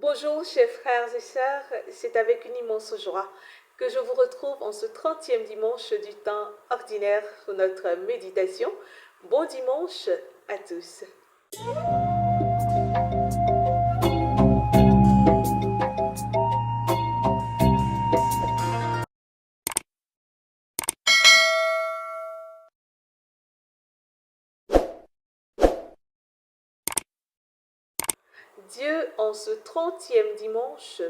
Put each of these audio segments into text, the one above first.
Bonjour chers frères et sœurs, c'est avec une immense joie que je vous retrouve en ce 30e dimanche du temps ordinaire pour notre méditation. Bon dimanche à tous. Dieu, en ce 30e dimanche,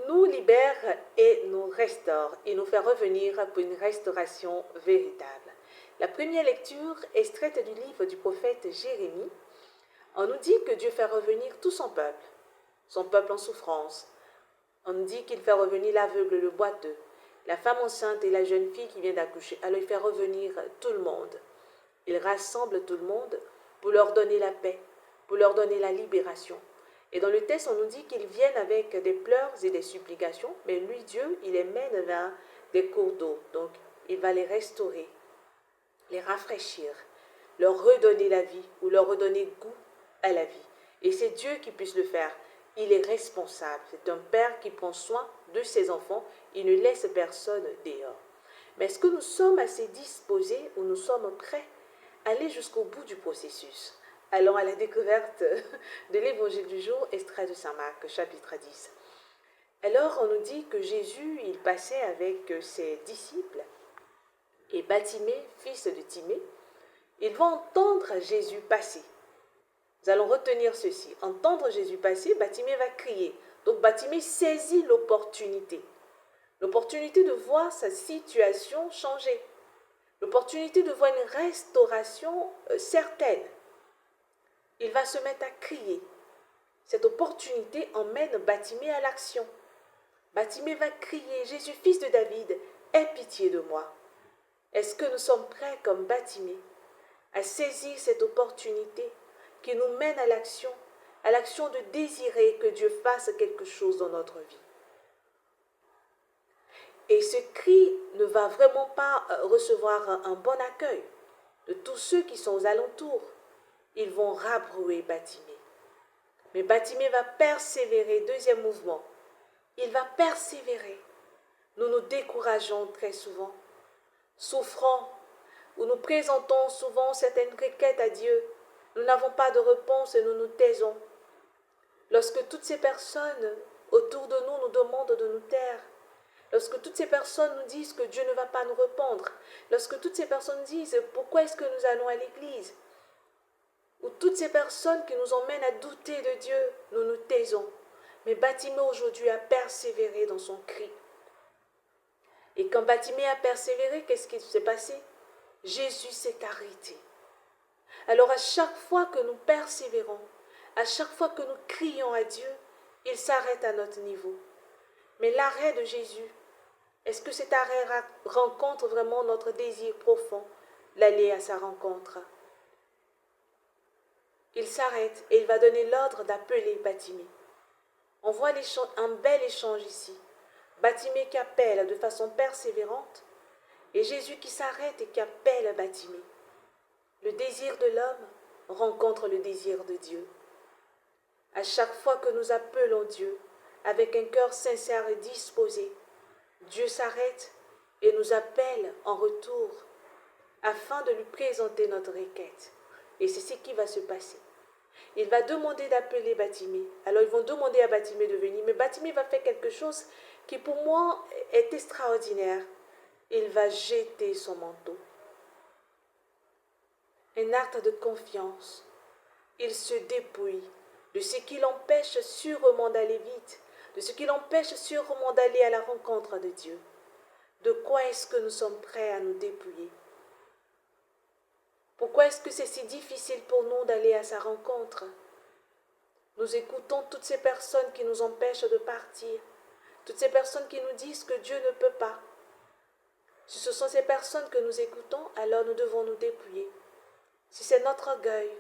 nous libère et nous restaure et nous fait revenir pour une restauration véritable. La première lecture, extraite du livre du prophète Jérémie, on nous dit que Dieu fait revenir tout son peuple en souffrance. On nous dit qu'il fait revenir l'aveugle, le boiteux, la femme enceinte et la jeune fille qui vient d'accoucher. Alors il fait revenir tout le monde. Il rassemble tout le monde pour leur donner la paix, pour leur donner la libération. Et dans le texte, on nous dit qu'ils viennent avec des pleurs et des supplications, mais lui, Dieu, il les mène vers des cours d'eau. Donc, il va les restaurer, les rafraîchir, leur redonner la vie ou leur redonner goût à la vie. Et c'est Dieu qui puisse le faire. Il est responsable. C'est un père qui prend soin de ses enfants. Il ne laisse personne dehors. Mais est-ce que nous sommes assez disposés ou nous sommes prêts à aller jusqu'au bout du processus? Allons à la découverte de l'évangile du jour, extrait de Saint Marc, chapitre 10. Alors on nous dit que Jésus, il passait avec ses disciples et Bartimée, fils de Timée, ils vont entendre Jésus passer. Nous allons retenir ceci. Entendre Jésus passer, Bartimée va crier. Donc Bartimée saisit l'opportunité. L'opportunité de voir sa situation changer. L'opportunité de voir une restauration certaine. Il va se mettre à crier. Cette opportunité emmène Bartimée à l'action. Bartimée va crier, Jésus, fils de David, aie pitié de moi. Est-ce que nous sommes prêts comme Bartimée à saisir cette opportunité qui nous mène à l'action de désirer que Dieu fasse quelque chose dans notre vie? Et ce cri ne va vraiment pas recevoir un bon accueil de tous ceux qui sont aux alentours. Ils vont rabrouer Bartimée. Mais Bartimée va persévérer. Deuxième mouvement, il va persévérer. Nous nous décourageons très souvent, souffrant, où nous présentons souvent certaines requêtes à Dieu. Nous n'avons pas de réponse et nous nous taisons. Lorsque toutes ces personnes autour de nous nous demandent de nous taire, lorsque toutes ces personnes nous disent que Dieu ne va pas nous répondre, lorsque toutes ces personnes disent pourquoi est-ce que nous allons à l'église, ou toutes ces personnes qui nous emmènent à douter de Dieu, nous nous taisons. Mais Bartimée aujourd'hui a persévéré dans son cri. Et quand Bartimée a persévéré, qu'est-ce qui s'est passé? Jésus s'est arrêté. Alors à chaque fois que nous persévérons, à chaque fois que nous crions à Dieu, il s'arrête à notre niveau. Mais l'arrêt de Jésus, est-ce que cet arrêt rencontre vraiment notre désir profond d'aller à sa rencontre? Il s'arrête et il va donner l'ordre d'appeler Bartimée. On voit un bel échange ici. Bartimée qui appelle de façon persévérante et Jésus qui s'arrête et qui appelle Bartimée. Le désir de l'homme rencontre le désir de Dieu. À chaque fois que nous appelons Dieu avec un cœur sincère et disposé, Dieu s'arrête et nous appelle en retour afin de lui présenter notre requête. Et c'est ce qui va se passer. Il va demander d'appeler Bartimée. Alors ils vont demander à Bartimée de venir, mais Bartimée va faire quelque chose qui pour moi est extraordinaire. Il va jeter son manteau. Un acte de confiance. Il se dépouille de ce qui l'empêche sûrement d'aller vite, de ce qui l'empêche sûrement d'aller à la rencontre de Dieu. De quoi est-ce que nous sommes prêts à nous dépouiller? Pourquoi est-ce que c'est si difficile pour nous d'aller à sa rencontre? Nous écoutons toutes ces personnes qui nous empêchent de partir, toutes ces personnes qui nous disent que Dieu ne peut pas. Si ce sont ces personnes que nous écoutons, alors nous devons nous dépouiller. Si c'est notre orgueil,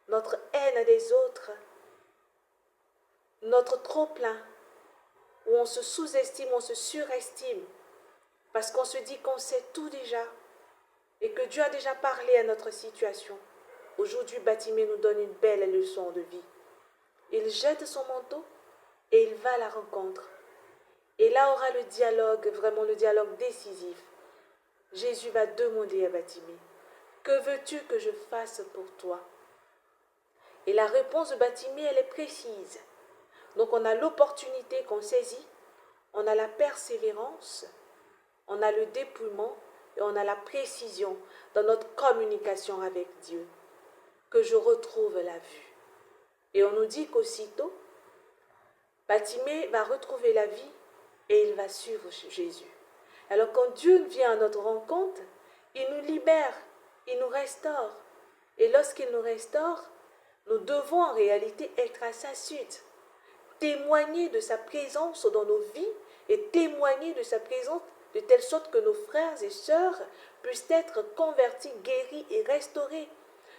notre haine des autres, notre trop-plein, où on se sous-estime, on se surestime, parce qu'on se dit qu'on sait tout déjà, et que Dieu a déjà parlé à notre situation. Aujourd'hui, Bartimée nous donne une belle leçon de vie. Il jette son manteau et il va à la rencontre. Et là aura le dialogue, vraiment le dialogue décisif. Jésus va demander à Bartimée, « Que veux-tu que je fasse pour toi ?» Et la réponse de Bartimée, elle est précise. Donc on a l'opportunité qu'on saisit, on a la persévérance, on a le dépouillement et on a la précision dans notre communication avec Dieu, que je retrouve la vue. Et on nous dit qu'aussitôt, Bartimée va retrouver la vie et il va suivre Jésus. Alors quand Dieu vient à notre rencontre, il nous libère, il nous restaure. Et lorsqu'il nous restaure, nous devons en réalité être à sa suite, témoigner de sa présence dans nos vies et témoigner de sa présence de telle sorte que nos frères et sœurs puissent être convertis, guéris et restaurés.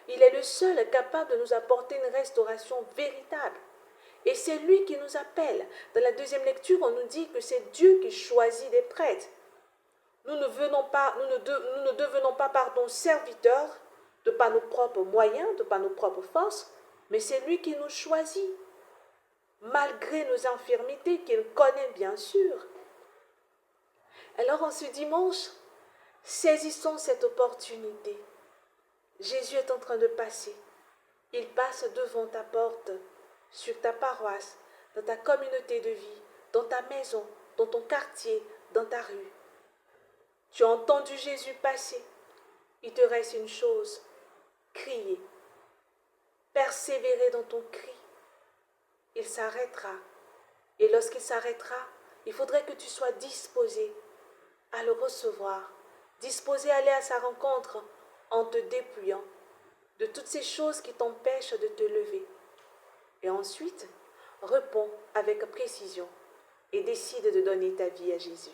Il est le seul capable de nous apporter une restauration véritable. Et c'est lui qui nous appelle. Dans la deuxième lecture, on nous dit que c'est Dieu qui choisit des prêtres. Nous ne devenons pas serviteurs de par nos propres moyens, de par nos propres forces, mais c'est lui qui nous choisit, malgré nos infirmités qu'il connaît bien sûr. Alors en ce dimanche, saisissons cette opportunité. Jésus est en train de passer. Il passe devant ta porte, sur ta paroisse, dans ta communauté de vie, dans ta maison, dans ton quartier, dans ta rue. Tu as entendu Jésus passer. Il te reste une chose, crier. Persévérer dans ton cri. Il s'arrêtera. Et lorsqu'il s'arrêtera, il faudrait que tu sois disposé à le recevoir, disposé à aller à sa rencontre en te dépouillant de toutes ces choses qui t'empêchent de te lever. Et ensuite, réponds avec précision et décide de donner ta vie à Jésus.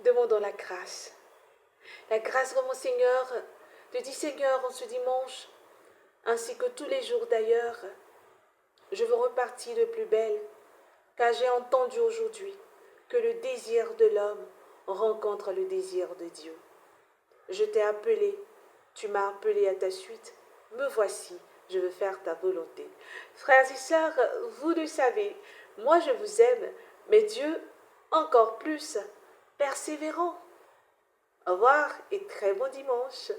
Demandons la grâce de mon Seigneur, de dire Seigneur en ce dimanche, ainsi que tous les jours d'ailleurs, je veux repartir de plus belle, car j'ai entendu aujourd'hui que le désir de l'homme rencontre le désir de Dieu. Je t'ai appelé, tu m'as appelé à ta suite, me voici, je veux faire ta volonté. Frères et sœurs, vous le savez, moi je vous aime, mais Dieu encore plus persévérant. Au revoir et très bon dimanche.